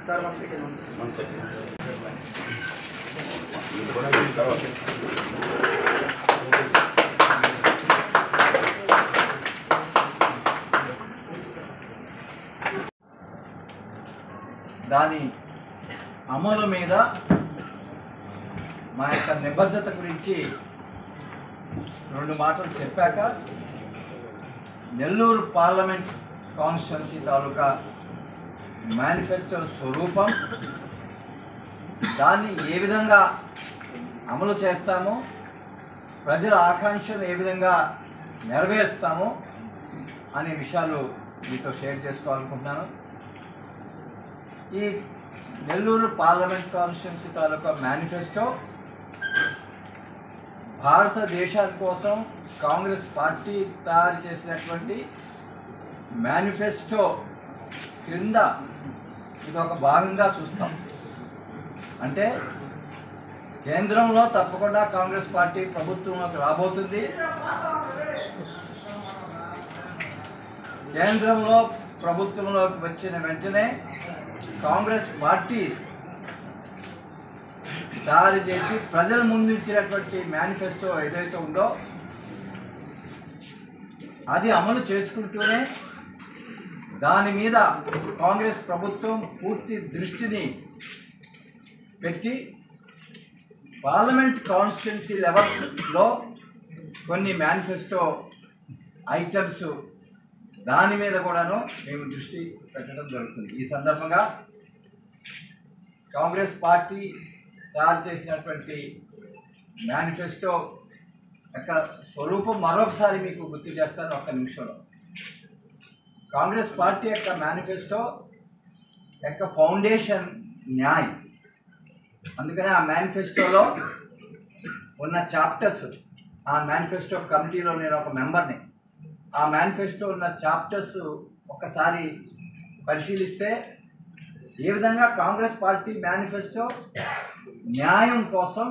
Sir 1 second. దాని అమలు మీద మా యొక్క నిబద్ధత గురించి 2 మాటలు చెప్పాక నెల్లూరు పార్లమెంట్ కాన్స్టిట్యున్సీ తాలూకా మేనిఫెస్టో స్వరూపం, దాన్ని ఏ విధంగా అమలు చేస్తామో, ప్రజల ఆకాంక్షలు ఏ విధంగా నెరవేరుస్తామో అనే విషయాలు మీతో షేర్ చేసుకోవాలనుకుంటున్నాను. ఈ నెల్లూరు పార్లమెంట్ కాన్స్టిట్యున్సీ తాలూకా మేనిఫెస్టో భారతదేశాని కోసం కాంగ్రెస్ పార్టీ తయారు చేసినటువంటి మేనిఫెస్టో క్రింద ఇది ఒక భాగంగా చూస్తాం. అంటే కేంద్రంలో తప్పకుండా కాంగ్రెస్ పార్టీ ప్రభుత్వంలోకి రాబోతుంది. కేంద్రంలో ప్రభుత్వంలోకి వచ్చిన వెంటనే కాంగ్రెస్ పార్టీ తయారు చేసి ప్రజల ముందు ఇచ్చినటువంటి మేనిఫెస్టో ఏదైతే ఉందో అది అమలు చేసుకుంటూనే దాని మీద కాంగ్రెస్ ప్రభుత్వం పూర్తి దృష్టిని పెట్టి పార్లమెంట్ కాన్స్టిట్యున్సీ లెవెల్లో కొన్ని మేనిఫెస్టో ఐటమ్స్ దాని మీద కూడాను మేము దృష్టి పెట్టడం జరుగుతుంది. ఈ సందర్భంగా కాంగ్రెస్ పార్టీ తయారు చేసినటువంటి మేనిఫెస్టో యొక్క స్వరూపం మరొకసారి మీకు గుర్తు చేస్తాను ఒక్క నిమిషంలో. కాంగ్రెస్ పార్టీ యొక్క మేనిఫెస్టో యొక్క ఫౌండేషన్ న్యాయం. అందుకనే ఆ మేనిఫెస్టోలో ఉన్న చాప్టర్స్, ఆ మేనిఫెస్టో కమిటీలో నేను ఒక మెంబర్ని, ఆ మేనిఫెస్టో ఉన్న చాప్టర్స్ ఒకసారి పరిశీలిస్తే ఏ విధంగా కాంగ్రెస్ పార్టీ మేనిఫెస్టో న్యాయం కోసం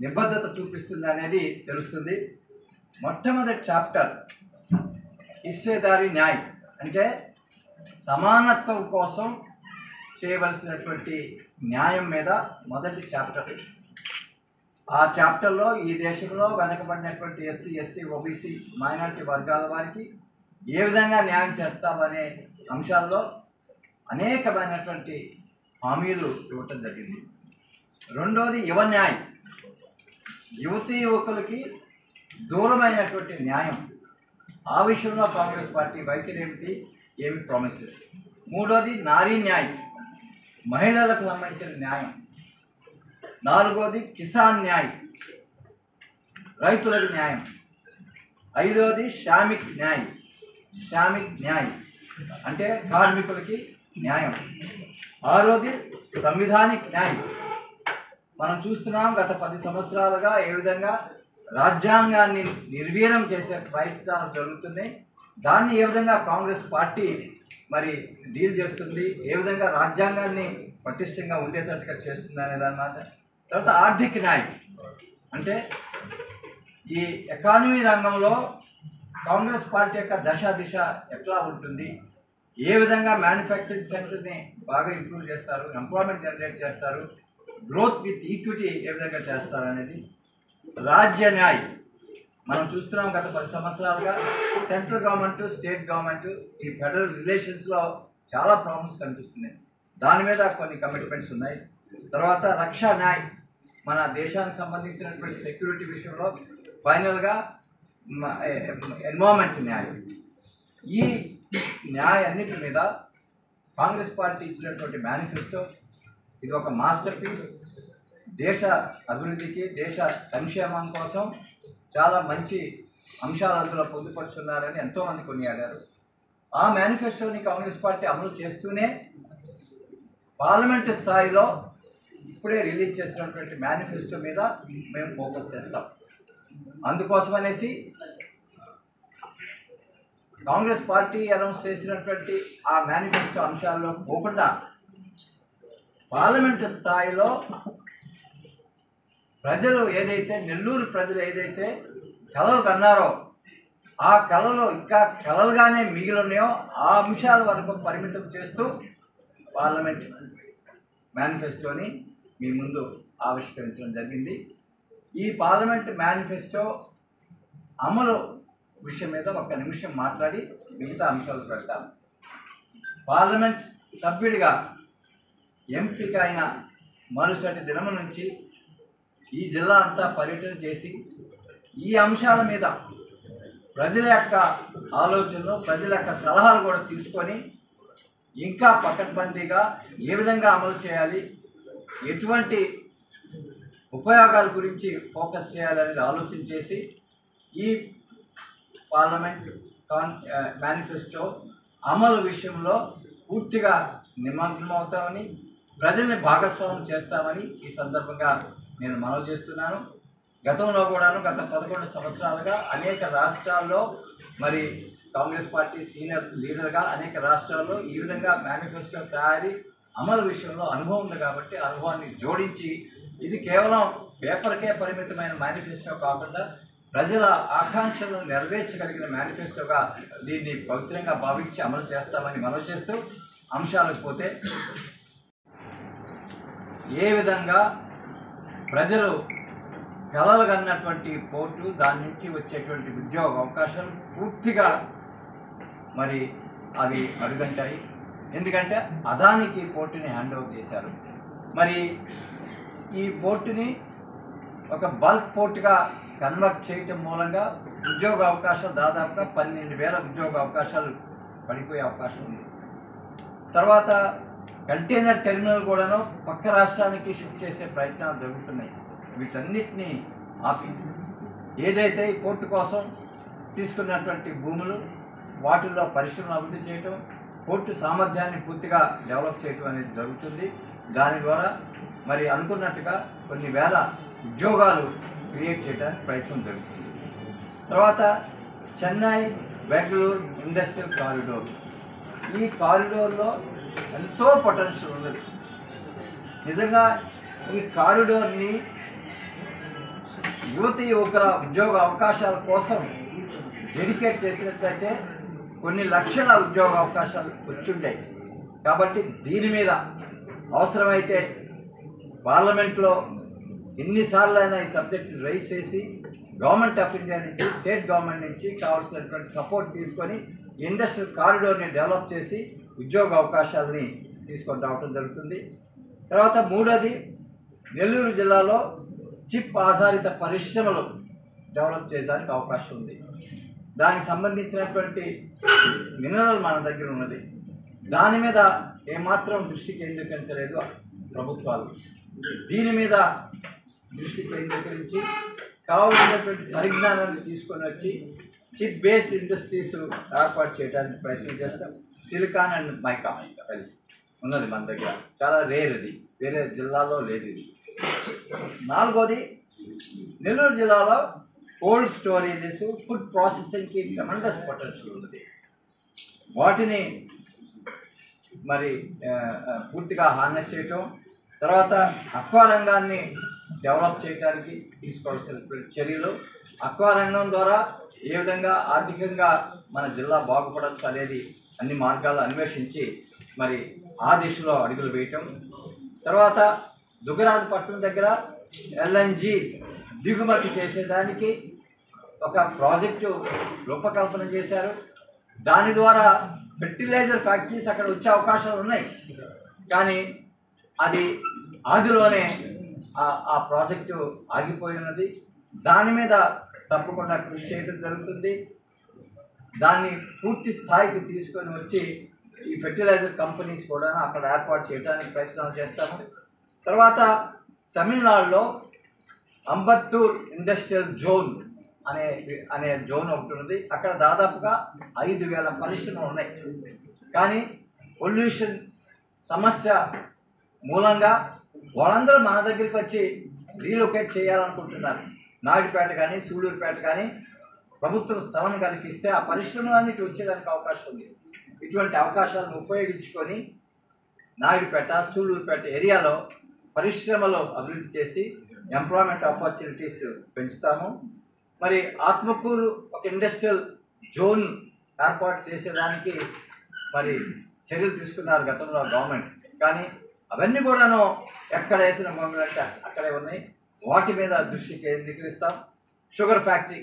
నిబద్ధత చూపిస్తుంది అనేది తెలుస్తుంది. మొట్టమొదటి చాప్టర్ హిస్సేదారీ న్యాయం, అంటే సమానత్వం కోసం చేయవలసినటువంటి న్యాయం మీద మొదటి చాప్టర్. ఆ చాప్టర్లో ఈ దేశంలో వెనకబడినటువంటి ఎస్సీ, ఎస్టీ, ఓబీసీ, మైనారిటీ వర్గాల వారికి ఏ విధంగా న్యాయం చేస్తామనే అంశాల్లో అనేకమైనటువంటి హామీలు ఇవ్వటం జరిగింది. రెండోది యువ న్యాయం, యువతీ యువకులకి దూరమైనటువంటి న్యాయం. ఆ విషయంలో కాంగ్రెస్ పార్టీ వైఖరి ఏమిటి, ఏమి ప్రామిసెస్. మూడోది నారీ న్యాయం, మహిళలకు సంబంధించిన న్యాయం. నాలుగోది కిసాన్ న్యాయం, రైతులకు న్యాయం. ఐదోది శ్రామిక్ న్యాయం, శ్రామిక్ న్యాయం అంటే కార్మికులకి న్యాయం. ఆరోది సంవిధానిక్ న్యాయం. మనం చూస్తున్నాం గత 10 సంవత్సరాలుగా ఏ విధంగా రాజ్యాంగాన్ని నిర్వీర్యం చేసే ప్రయత్నాలు జరుగుతున్నాయి. దాన్ని ఏ విధంగా కాంగ్రెస్ పార్టీ మరి డీల్ చేస్తుంది, ఏ విధంగా రాజ్యాంగాన్ని పటిష్టంగా ఉండేటట్టుగా చేస్తుంది అనే దాని మాట. తర్వాత ఆర్థిక న్యాయం, అంటే ఈ ఎకానమీ రంగంలో కాంగ్రెస్ పార్టీ యొక్క దిశ ఎట్లా ఉంటుంది, ఏ విధంగా మ్యానుఫ్యాక్చరింగ్ సెక్టర్ని బాగా ఇంప్రూవ్ చేస్తారు, ఎంప్లాయ్మెంట్ జనరేట్ చేస్తారు, గ్రోత్ విత్ ఈక్విటీ ఏ విధంగా చేస్తారు అనేది. రాజ్య న్యాయం, మనం చూస్తున్నాం గత 10 సంవత్సరాలుగా సెంట్రల్ గవర్నమెంట్, స్టేట్ గవర్నమెంట్, ఈ ఫెడరల్ రిలేషన్స్లో చాలా ప్రాబ్లమ్స్ కనిపిస్తున్నాయి. దాని మీద కొన్ని కమిట్మెంట్స్ ఉన్నాయి. తర్వాత రక్షా న్యాయం, మన దేశానికి సంబంధించినటువంటి సెక్యూరిటీ విషయంలో. ఫైనల్గా ఎన్వైరన్మెంట్ న్యాయం. ఈ న్యాయాన్నిటి మీద కాంగ్రెస్ పార్టీ ఇచ్చినటువంటి మేనిఫెస్టో ఇది ఒక మాస్టర్ పీస్. దేశ అభివృద్ధికి, దేశ సంక్షేమం కోసం చాలా మంచి అంశాలు అందులో పొందుపరుచున్నారని ఎంతోమంది కొనియాడారు. ఆ మేనిఫెస్టోని కాంగ్రెస్ పార్టీ అమలు చేస్తూనే పార్లమెంటు స్థాయిలో ఇప్పుడే రిలీజ్ చేసినటువంటి మేనిఫెస్టో మీద మేము ఫోకస్ చేస్తాం. అందుకోసమనేసి కాంగ్రెస్ పార్టీ అనౌన్స్ చేసినటువంటి ఆ మేనిఫెస్టో అంశాల్లో పోకుండా పార్లమెంటు స్థాయిలో ప్రజలు ఏదైతే, నెల్లూరు ప్రజలు ఏదైతే కలలు కన్నారో ఆ కళలు ఇంకా కళలుగానే మిగిలి ఉన్నాయో ఆ అంశాల వరకు పరిమితం చేస్తూ పార్లమెంట్ మేనిఫెస్టోని మీ ముందు ఆవిష్కరించడం జరిగింది. ఈ పార్లమెంట్ మేనిఫెస్టో అమలు విషయం మీద ఒక నిమిషం మాట్లాడి మిగతా అంశాలకు వెళ్తాను. పార్లమెంట్ సభ్యుడిగా ఎంపిక అయిన మరుసటి దినము నుంచి ఈ జిల్లా అంతా పర్యటన చేసి ఈ అంశాల మీద ప్రజల యొక్క ఆలోచనలు, ప్రజల యొక్క సలహాలు కూడా తీసుకొని ఇంకా పకడ్బందీగా ఏ విధంగా అమలు చేయాలి, ఎటువంటి ఉపయోగాల గురించి ఫోకస్ చేయాలనేది ఆలోచన చేసి ఈ పార్లమెంట్ మేనిఫెస్టో అమలు విషయంలో పూర్తిగా నిమగ్నమవుతామని, ప్రజల్ని భాగస్వామ్యం చేస్తామని ఈ సందర్భంగా నేను మనవి చేస్తున్నాను. గతంలో కూడాను గత 11 సంవత్సరాలుగా అనేక రాష్ట్రాల్లో మరి కాంగ్రెస్ పార్టీ సీనియర్ లీడర్గా అనేక రాష్ట్రాల్లో ఈ విధంగా మేనిఫెస్టో తయారీ అమలు విషయంలో అనుభవం ఉంది కాబట్టి అనుభవాన్ని జోడించి ఇది కేవలం పేపర్కే పరిమితమైన మేనిఫెస్టో కాకుండా ప్రజల ఆకాంక్షలను నెరవేర్చగలిగిన మేనిఫెస్టోగా దీన్ని పవిత్రంగా భావించి అమలు చేస్తామని మనవి చేస్తూ అంశాలకు పోతే, ఏ విధంగా ప్రజలు కలలు కన్నటువంటి పోర్టు, దాని నుంచి వచ్చేటువంటి ఉద్యోగ అవకాశాలు పూర్తిగా మరి అవి అడుగంటాయి. ఎందుకంటే అదానికి పోర్టుని హ్యాండ్ ఓవర్ చేశారు. మరి ఈ పోర్టుని ఒక బల్క్ పోర్టుగా కన్వర్ట్ చేయటం మూలంగా ఉద్యోగ అవకాశాలు దాదాపుగా 12,000 ఉద్యోగ అవకాశాలు పడిపోయే అవకాశం ఉంది. తర్వాత కంటైనర్ టెర్మినల్ కూడాను పక్క రాష్ట్రానికి షిఫ్ట్ చేసే ప్రయత్నాలు జరుగుతున్నాయి. వీటన్నిటినీ ఆపి ఏదైతే ఈ పోర్టు కోసం తీసుకున్నటువంటి భూములు వాటిల్లో పరిశ్రమలు అభివృద్ధి చేయటం, పోర్టు సామర్థ్యాన్ని పూర్తిగా డెవలప్ చేయటం అనేది జరుగుతుంది. దాని ద్వారా మరి అనుకున్నట్టుగా కొన్ని వేల ఉద్యోగాలు క్రియేట్ చేయడానికి ప్రయత్నం జరుగుతుంది. తర్వాత చెన్నై బెంగళూరు ఇండస్ట్రియల్ కారిడోర్, ఈ కారిడోర్లో ఎంతో పొటెన్షియల్ ఉన్నది. నిజంగా ఈ కారిడోర్ని యువకుల ఉద్యోగ అవకాశాల కోసం డెడికేట్ చేసినట్లయితే కొన్ని లక్షల ఉద్యోగ అవకాశాలు వచ్చుంటాయి. కాబట్టి దీని మీద అవసరమైతే పార్లమెంట్లో ఎన్నిసార్లు అయినా ఈ సబ్జెక్ట్ని రైజ్ చేసి గవర్నమెంట్ ఆఫ్ ఇండియా నుంచి, స్టేట్ గవర్నమెంట్ నుంచి కావాల్సినటువంటి సపోర్ట్ తీసుకొని ఇండస్ట్రియల్ కారిడోర్ని డెవలప్ చేసి ఉద్యోగ అవకాశాలని తీసుకొని రావడం జరుగుతుంది. తర్వాత మూడోది, నెల్లూరు జిల్లాలో చిప్ ఆధారిత పరిశ్రమలు డెవలప్ చేయడానికి అవకాశం ఉంది. దానికి సంబంధించినటువంటి మినరల్ మన దగ్గర ఉన్నది. దాని మీద ఏమాత్రం దృష్టి కేంద్రీకరించలేదు ప్రభుత్వాలు. దీని మీద దృష్టి కేంద్రీకరించి కావలసినటువంటి పరిజ్ఞానాన్ని తీసుకొని వచ్చి చిప్ బేస్డ్ ఇండస్ట్రీస్ ఏర్పాటు చేయడానికి ప్రయత్నం చేస్తాం. సిలికాన్ అండ్ మైకా కలిసి ఉన్నది మన దగ్గర, చాలా రేర్, ఇది వేరే జిల్లాలో లేదు. ఇది నాలుగోది, నెల్లూరు జిల్లాలో కోల్డ్ స్టోరేజెస్, ఫుడ్ ప్రాసెసింగ్కి ట్రెమెండస్ పొటెన్షియల్ ఉన్నది. వాటిని మరి పూర్తిగా హార్నెస్ చేయటం, తర్వాత అక్వా రంగాన్ని డెవలప్ చేయడానికి తీసుకోవాల్సిన చర్యలు, అక్వా రంగం ద్వారా ఏ విధంగా ఆర్థికంగా మన జిల్లా బాగుపడచ్చు అనేది అన్ని మార్గాలు అన్వేషించి మరి ఆ దిశలో అడుగులు వేయటం. తర్వాత దుగ్గరాజపట్నం దగ్గర LNG దిగుమతి చేసేదానికి ఒక ప్రాజెక్టు రూపకల్పన చేశారు. దాని ద్వారా ఫెర్టిలైజర్ ఫ్యాక్టరీస్ అక్కడ వచ్చే అవకాశాలు ఉన్నాయి. కానీ అది ఆదిలోనే ఆ ప్రాజెక్టు ఆగిపోయి ఉన్నది. దాని మీద తప్పకుండా కృషి చేయడం జరుగుతుంది. దాన్ని పూర్తి స్థాయికి తీసుకొని వచ్చి ఈ ఫెర్టిలైజర్ కంపెనీస్ కూడా అక్కడ ఏర్పాటు చేయడానికి ప్రయత్నాలు చేస్తాము. తర్వాత తమిళనాడులో అంబత్తూర్ ఇండస్ట్రియల్ జోన్ అనే జోన్ ఒకటి ఉంది. అక్కడ దాదాపుగా 5,000 పరిశ్రమలు ఉన్నాయి. కానీ పొల్యూషన్ సమస్య మూలంగా వాళ్ళందరూ మన దగ్గరికి వచ్చి రీలొకేట్ చేయాలనుకుంటున్నారు. నాయుడుపేట కానీ సూళ్ళూరుపేట కానీ ప్రభుత్వం స్థలం కల్పిస్తే ఆ పరిశ్రమలన్నిటి వచ్చేదానికి అవకాశం ఉంది. ఇటువంటి అవకాశాలను ఉపయోగించుకొని నాయుడుపేట సూళ్ళూరుపేట ఏరియాలో పరిశ్రమలు అభివృద్ధి చేసి ఎంప్లాయ్మెంట్ ఆపర్చునిటీస్ పెంచుతాము. మరి ఆత్మకూరు ఒక ఇండస్ట్రియల్ జోన్ ఏర్పాటు చేసేదానికి మరి చర్యలు తీసుకున్నారు గతంలో గవర్నమెంట్. కానీ అవన్నీ కూడాను ఎక్కడ వేసిన బొమ్మలంటే అక్కడే ఉన్నాయి. వాటి మీద దృష్టి కేంద్రీకరిస్తాం. షుగర్ ఫ్యాక్టరీ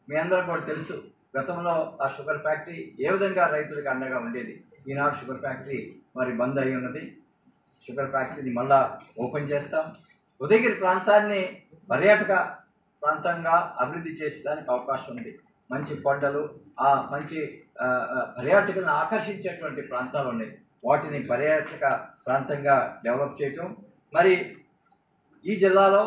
మీ అందరూ కూడా తెలుసు. గతంలో ఆ షుగర్ ఫ్యాక్టరీ ఏ విధంగా రైతులకు అండగా ఉండేది. ఈనాడు షుగర్ ఫ్యాక్టరీ మరి బంద్ అయి ఉన్నది. షుగర్ ఫ్యాక్టరీని మళ్ళా ఓపెన్ చేస్తాం. ఉదయగిరి ప్రాంతాన్ని పర్యాటక ప్రాంతంగా అభివృద్ధి చేసేదానికి అవకాశం ఉంది. మంచి కొండలు, ఆ మంచి పర్యాటకులను ఆకర్షించేటువంటి ప్రాంతాలు ఉన్నాయి. వాటిని పర్యాటక ప్రాంతంగా డెవలప్ చేయటం. మరి ఈ జిల్లాలో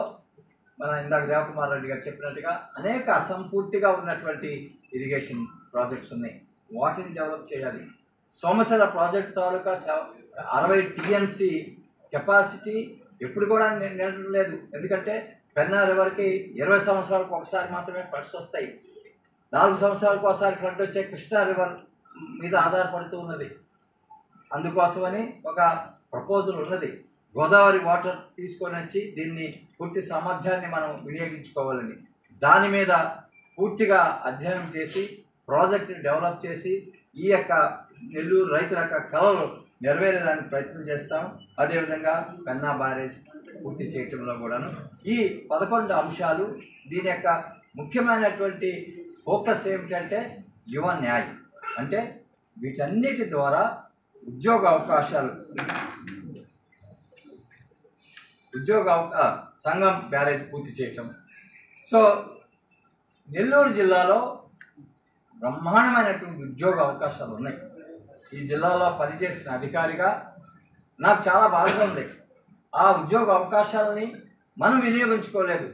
మన ఇందాక దేవకుమార్ రెడ్డి గారు చెప్పినట్టుగా అనేక అసంపూర్తిగా ఉన్నటువంటి ఇరిగేషన్ ప్రాజెక్ట్స్ ఉన్నాయి. వాటిని డెవలప్ చేయాలి. సోమశిల ప్రాజెక్ట్ తాలూకా 60 TMC కెపాసిటీ ఎప్పుడు కూడా నిలడం. ఎందుకంటే పెన్నా రివర్కి 20 సంవత్సరాలకు ఒకసారి మాత్రమే ఫ్లడ్స్ వస్తాయి. 4 సంవత్సరాలకు ఒకసారి ఫ్లడ్ వచ్చే కృష్ణా రివర్ మీద ఆధారపడుతూ ఉన్నది. అందుకోసమని ఒక ప్రపోజల్ ఉన్నది. గోదావరి వాటర్ తీసుకొని వచ్చి దీన్ని పూర్తి సామర్థ్యాన్ని మనం వినియోగించుకోవాలని, దాని మీద పూర్తిగా అధ్యయనం చేసి ప్రాజెక్టుని డెవలప్ చేసి ఈ యొక్క నెల్లూరు రైతుల యొక్క కళలు నెరవేరేదానికి ప్రయత్నం చేస్తాం. అదేవిధంగా పెన్నా బ్యారేజ్ పూర్తి చేయటంలో కూడాను ఈ 11 అంశాలు. దీని యొక్క ముఖ్యమైనటువంటి ఫోకస్ ఏమిటంటే యువ న్యాయం. అంటే వీటన్నిటి ద్వారా ఉద్యోగ అవకాశాలు, సంఘం బ్యారేజ్ పూర్తి చేయటం. సో నెల్లూరు జిల్లాలో బ్రహ్మాండమైనటువంటి ఉద్యోగ అవకాశాలు ఉన్నాయి. ఈ జిల్లాలో పనిచేసిన అధికారిగా నాకు చాలా బాధగా ఉంది. ఆ ఉద్యోగ అవకాశాలని మనం వినియోగించుకోలేదు.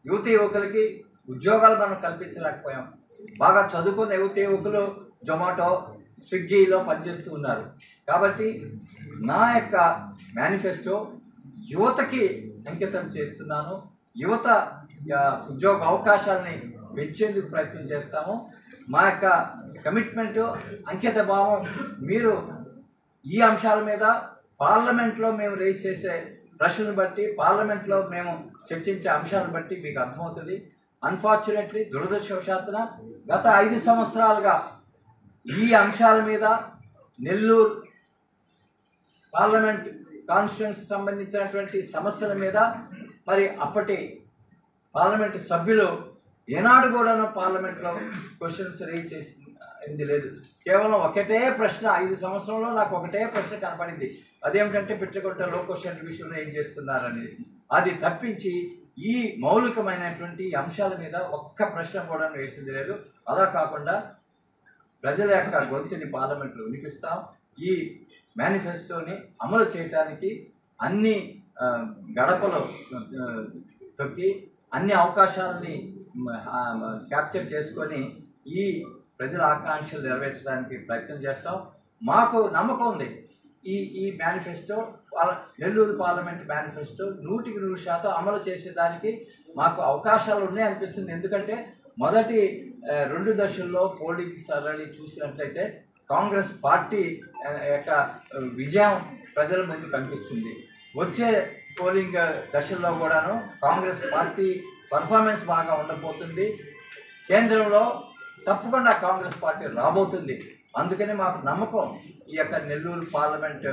యువకులకి ఉద్యోగాలు మనం కల్పించలేకపోయాం. బాగా చదువుకున్న యువకులు జొమాటో, స్విగ్గీలో పనిచేస్తూ ఉన్నారు. కాబట్టి నా యొక్క మేనిఫెస్టో యువతకి అంకితం చేస్తున్నాను. యువత ఉద్యోగ అవకాశాలని పెంచేందుకు ప్రయత్నం చేస్తాము. మా యొక్క కమిట్మెంటు, అంకిత భావం మీరు ఈ అంశాల మీద పార్లమెంట్లో మేము రేజ్ చేసే ప్రశ్నలు బట్టి, పార్లమెంట్లో మేము చర్చించే అంశాలను బట్టి మీకు అర్థమవుతుంది. అన్ఫార్చునేట్లీ దురదృష్టవశాత్తున గత 5 సంవత్సరాలుగా ఈ అంశాల మీద నెల్లూరు పార్లమెంట్ కాన్స్టిట్యుయెన్సీ సంబంధించినటువంటి సమస్యల మీద మరి అప్పటి పార్లమెంటు సభ్యులు ఏనాడు కూడాను పార్లమెంట్లో క్వశ్చన్స్ రేజ్ చేసింది లేదు. కేవలం ఒకటే ప్రశ్న, 5 సంవత్సరంలో నాకు ఒకటే ప్రశ్న కనపడింది. అదేమిటంటే పిట్టగొట్ట లో క్వశ్చన్ విషయంలో ఏం చేస్తున్నారనేది. అది తప్పించి ఈ మౌలికమైనటువంటి అంశాల మీద ఒక్క ప్రశ్న కూడా వేసింది లేదు. అలా కాకుండా ప్రజల యొక్క గొంతుని పార్లమెంట్లో వినిపిస్తాం. ఈ మేనిఫెస్టోని అమలు చేయడానికి అన్ని గడపలు తొక్కి అన్ని అవకాశాలని క్యాప్చర్ చేసుకొని ఈ ప్రజల ఆకాంక్షలు నెరవేర్చడానికి ప్రయత్నం చేస్తాం. మాకు నమ్మకం ఉంది ఈ మేనిఫెస్టో, నెల్లూరు పార్లమెంట్ మేనిఫెస్టో 100% అమలు చేసేదానికి మాకు అవకాశాలు ఉన్నాయి అనిపిస్తుంది. ఎందుకంటే మొదటి 2 దశల్లో పోలింగ్ సరళి చూసినట్లయితే కాంగ్రెస్ పార్టీ యొక్క విజయం ప్రజల ముందు కనిపిస్తుంది. వచ్చే పోలింగ్ దశల్లో కూడాను కాంగ్రెస్ పార్టీ పర్ఫార్మెన్స్ బాగా ఉండబోతుంది. కేంద్రంలో తప్పకుండా కాంగ్రెస్ పార్టీ రాబోతుంది. అందుకని మాకు నమ్మకం ఈ యొక్క నెల్లూరు పార్లమెంట్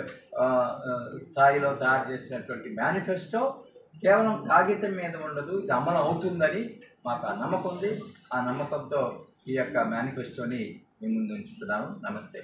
స్థాయిలో తయారు చేసినటువంటి మేనిఫెస్టో కేవలం కాగితం మీద ఉండదు, ఇది అమలు అవుతుందని మాకు ఆ నమ్మకం ఉంది. ఆ నమ్మకంతో ఈ యొక్క మేనిఫెస్టోని మీ ముందు ఉంచుతున్నాము. నమస్తే.